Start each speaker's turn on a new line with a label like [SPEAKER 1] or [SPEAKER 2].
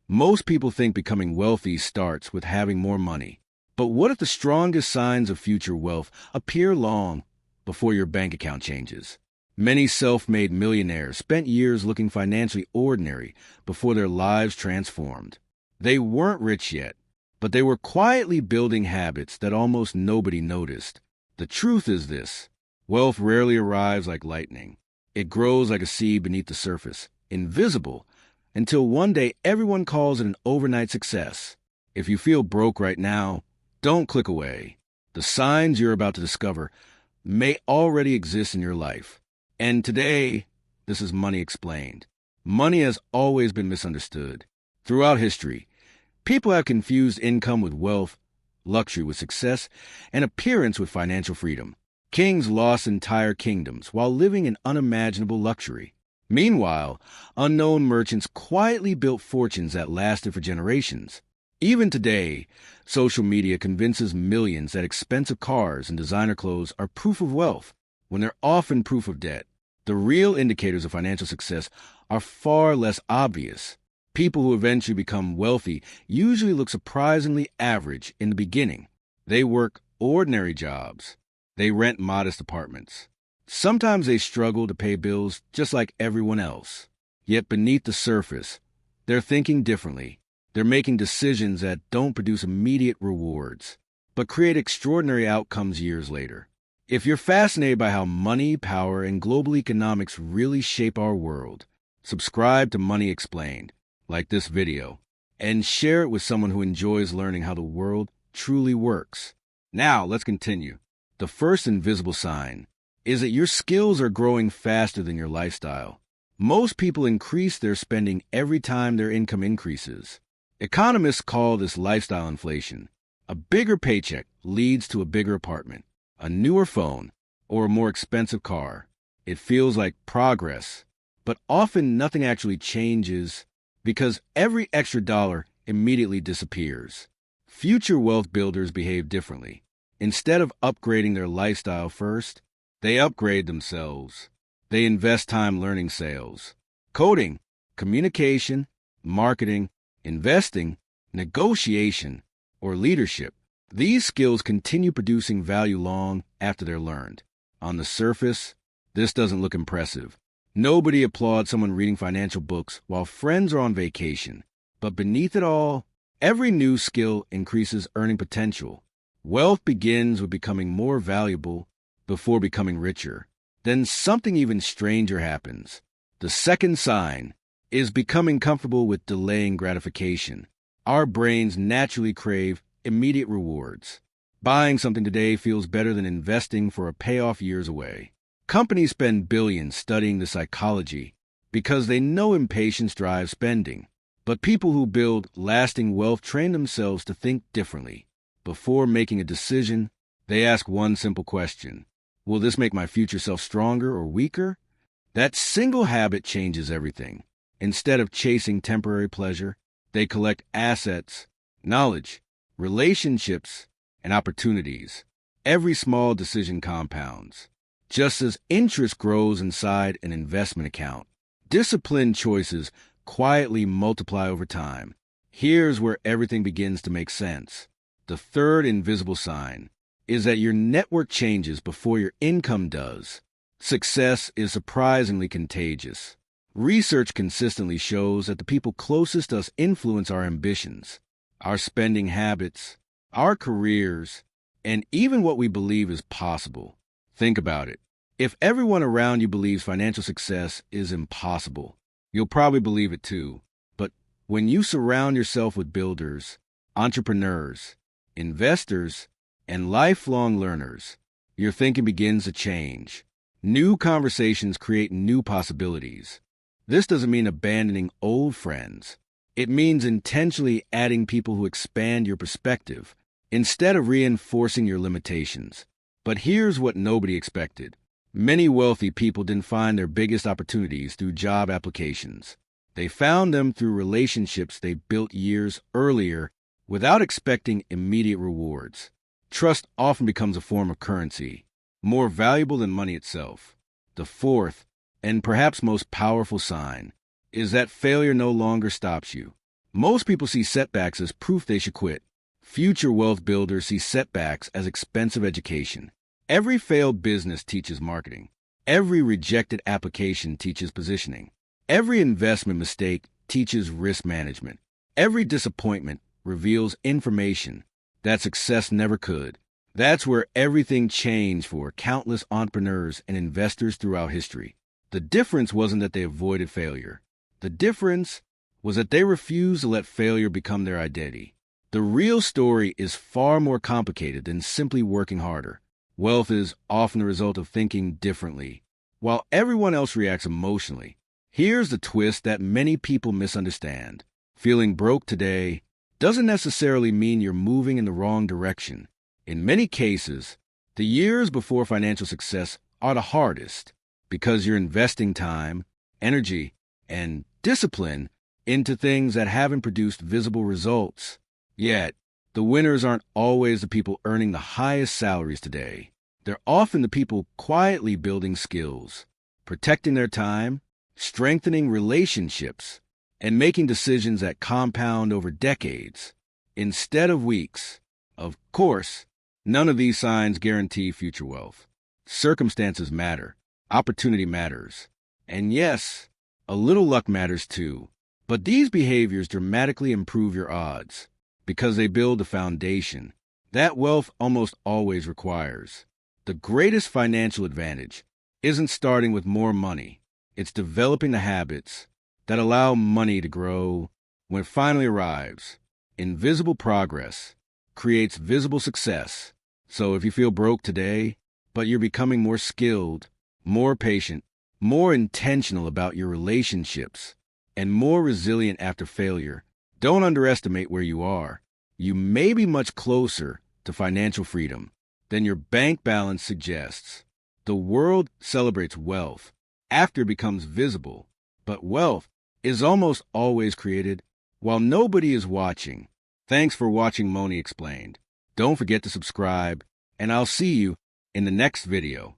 [SPEAKER 1] Most people think becoming wealthy starts with having more money. But what if the strongest signs of future wealth appear long before your bank account changes? Many self-made millionaires spent years looking financially ordinary before their lives transformed. They weren't rich yet, but they were quietly building habits that almost nobody noticed. The truth is this: wealth rarely arrives like lightning. It grows like a seed beneath the surface, invisible, until one day everyone calls it an overnight success. If you feel broke right now, don't click away. The signs you're about to discover may already exist in your life. And today, this is Money Explained. Money has always been misunderstood. Throughout history, people have confused income with wealth, luxury with success, and appearance with financial freedom. Kings lost entire kingdoms while living in unimaginable luxury. Meanwhile, unknown merchants quietly built fortunes that lasted for generations. Even today, social media convinces millions that expensive cars and designer clothes are proof of wealth, when they're often proof of debt. The real indicators of financial success are far less obvious. People who eventually become wealthy usually look surprisingly average in the beginning. They work ordinary jobs. They rent modest apartments. Sometimes they struggle to pay bills just like everyone else. Yet beneath the surface, they're thinking differently. They're making decisions that don't produce immediate rewards, but create extraordinary outcomes years later. If you're fascinated by how money, power, and global economics really shape our world, subscribe to Money Explained, like this video, and share it with someone who enjoys learning how the world truly works. Now, let's continue. The first invisible sign is that your skills are growing faster than your lifestyle. Most people increase their spending every time their income increases. Economists call this lifestyle inflation. A bigger paycheck leads to a bigger apartment, a newer phone, or a more expensive car. It feels like progress, but often nothing actually changes because every extra dollar immediately disappears. Future wealth builders behave differently. Instead of upgrading their lifestyle first, they upgrade themselves. They invest time learning sales, coding, communication, marketing, investing, negotiation, or leadership. These skills continue producing value long after they're learned. On the surface, this doesn't look impressive. Nobody applauds someone reading financial books while friends are on vacation. But beneath it all, every new skill increases earning potential. Wealth begins with becoming more valuable before becoming richer. Then something even stranger happens. The second sign is becoming comfortable with delaying gratification. Our brains naturally crave immediate rewards. Buying something today feels better than investing for a payoff years away. Companies spend billions studying the psychology because they know impatience drives spending. But people who build lasting wealth train themselves to think differently. Before making a decision, they ask one simple question: will this make my future self stronger or weaker? That single habit changes everything. Instead of chasing temporary pleasure, they collect assets, knowledge, relationships, and opportunities. Every small decision compounds. Just as interest grows inside an investment account, disciplined choices quietly multiply over time. Here's where everything begins to make sense. The third invisible sign is that your network changes before your income does. Success is surprisingly contagious. Research consistently shows that the people closest to us influence our ambitions, our spending habits, our careers, and even what we believe is possible. Think about it. If everyone around you believes financial success is impossible, you'll probably believe it too. But when you surround yourself with builders, entrepreneurs, investors, and lifelong learners, your thinking begins to change. New conversations create new possibilities. This doesn't mean abandoning old friends. It means intentionally adding people who expand your perspective instead of reinforcing your limitations. But here's what nobody expected. Many wealthy people didn't find their biggest opportunities through job applications. They found them through relationships they built years earlier without expecting immediate rewards. Trust often becomes a form of currency, more valuable than money itself. The fourth, and perhaps most powerful sign, is that failure no longer stops you. Most people see setbacks as proof they should quit. Future wealth builders see setbacks as expensive education. Every failed business teaches marketing. Every rejected application teaches positioning. Every investment mistake teaches risk management. Every disappointment reveals information that success never could. That's where everything changed for countless entrepreneurs and investors throughout history. The difference wasn't that they avoided failure. The difference was that they refused to let failure become their identity. The real story is far more complicated than simply working harder. Wealth is often the result of thinking differently, while everyone else reacts emotionally. Here's the twist that many people misunderstand. Feeling broke today doesn't necessarily mean you're moving in the wrong direction. In many cases, the years before financial success are the hardest because you're investing time, energy, and discipline into things that haven't produced visible results. Yet, the winners aren't always the people earning the highest salaries today. They're often the people quietly building skills, protecting their time, strengthening relationships, and making decisions that compound over decades instead of weeks. Of course, none of these signs guarantee future wealth. Circumstances matter, opportunity matters, and yes, a little luck matters too. But these behaviors dramatically improve your odds because they build a foundation that wealth almost always requires. The greatest financial advantage isn't starting with more money. It's developing the habits that allow money to grow when it finally arrives. Invisible progress creates visible success. So if you feel broke today, but you're becoming more skilled, more patient, more intentional about your relationships, and more resilient after failure, don't underestimate where you are. You may be much closer to financial freedom than your bank balance suggests. The world celebrates wealth after it becomes visible, but wealth is almost always created while nobody is watching. Thanks for watching Moni Explained. Don't forget to subscribe, and I'll see you in the next video.